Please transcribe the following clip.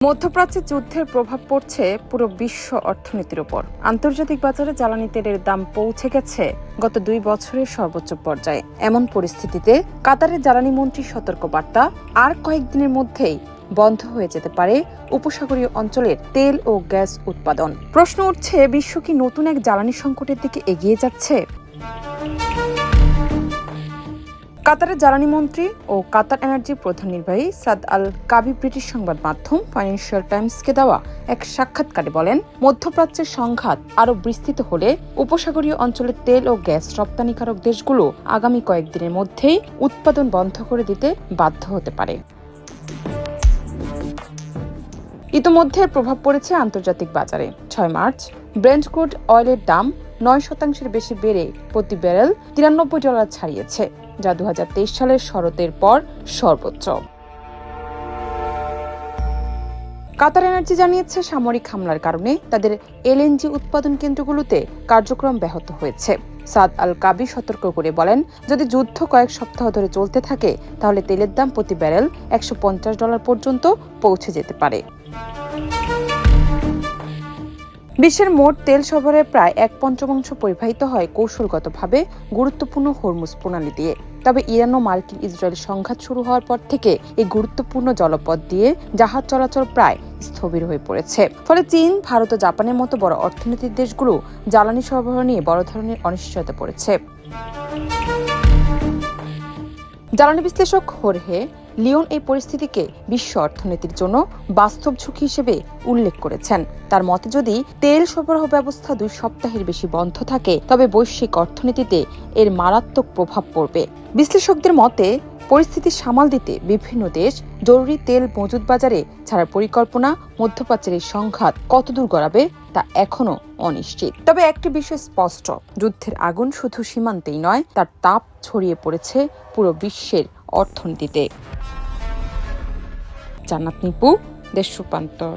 মধ্যপ্রাচ্যে যুদ্ধের প্রভাব পড়ছে পুরো বিশ্ব অর্থনীতির উপর। আন্তর্জাতিক বাজারে জ্বালানি তেলের দাম পৌঁছে গেছে গত 2 বছরের সর্বোচ্চ পর্যায়ে। এমন পরিস্থিতিতে কাতারের জ্বালানি মন্ত্রীর সতর্কবার্তা, আর কয়েকদিনের মধ্যেই বন্ধ হয়ে যেতে পারে উপসাগরীয় অঞ্চলের তেল ও গ্যাস উৎপাদন। প্রশ্ন উঠছে, বিশ্ব কি নতুন এক জ্বালানি সংকটের দিকে এগিয়ে যাচ্ছে? কাতারের জ্বালানি মন্ত্রী ও কাতার এনার্জির প্রধান নির্বাহী সাদ আল কাবি ব্রিটিশ সংবাদ মাধ্যম ফাইন্যান্সিয়াল টাইমসকে দেওয়া এক সাক্ষাৎকারে বলেন, মধ্যপ্রাচ্যের সংঘাত আরও বিস্তৃত হলে উপসাগরীয় অঞ্চলের তেল ও গ্যাস রপ্তানিকারক দেশগুলো আগামী কয়েকদিনের মধ্যেই উৎপাদন বন্ধ করে দিতে বাধ্য হতে পারে। ইতোমধ্যে প্রভাব পড়েছে আন্তর্জাতিক বাজারে। 6 মার্চ ব্রেন্ট ক্রুড অয়েলের দাম 9% বেশি বেড়ে প্রতি ব্যারেল $93 ছাড়িয়েছে, যা 2023 সালের শরতের পর সর্বোচ্চ। কাতার এনার্জি জানিয়েছে, সামরিক হামলার কারণে তাদের এলএনজি উৎপাদন কেন্দ্রগুলোতে কার্যক্রম ব্যাহত হয়েছে। সাদ আল কাবি সতর্ক করে বলেন, যদি যুদ্ধ কয়েক সপ্তাহ ধরে চলতে থাকে তাহলে তেলের দাম প্রতি ব্যারেল $150 পর্যন্ত পৌঁছে যেতে পারে। বিশ্বের মোট তেল সরবরাহের প্রায় 1/5 পরিবাহিত হয় কৌশলগতভাবে গুরুত্বপূর্ণ হরমুজ প্রণালী দিয়ে। তবে ইরান ও মার্কিন ইসরায়েল সংঘাত শুরু হওয়ার পর থেকে এই গুরুত্বপূর্ণ জলপথ দিয়ে জাহাজ চলাচল প্রায় স্থবির হয়ে পড়েছে। ফলে চীন, ভারত ও জাপানের মতো বড় অর্থনীতির দেশগুলো জ্বালানি সরবরাহ নিয়ে বড় ধরনের অনিশ্চয়তা পড়েছে। জ্বালানি বিশ্লেষক হোর্হে লিওন এই পরিস্থিতিকে বিশ্ব অর্থনীতির জন্য বাস্তব ঝুঁকি হিসেবে উল্লেখ করেছেন। তার মতে, যদি তেল সরবরাহ ব্যবস্থা 2 সপ্তাহের বেশি বন্ধ থাকে তবে বৈশ্বিক অর্থনীতিতে এর মারাত্মক প্রভাব পড়বে। বিশ্লেষকদের মতে, পরিস্থিতি সামাল দিতে বিভিন্ন দেশ জরুরি তেল মজুদ বাজারে ছাড়ার পরিকল্পনা। মধ্যপ্রাচ্যের এই সংঘাত কতদূর গড়াবে তা এখনো অনিশ্চিত। তবে একটি বিষয় স্পষ্ট, যুদ্ধের আগুন শুধু সীমান্তেই নয়, তার তাপ ছড়িয়ে পড়েছে পুরো বিশ্বের অর্থনীতিতে। জান্নাত নিপু, দেশ রূপান্তর।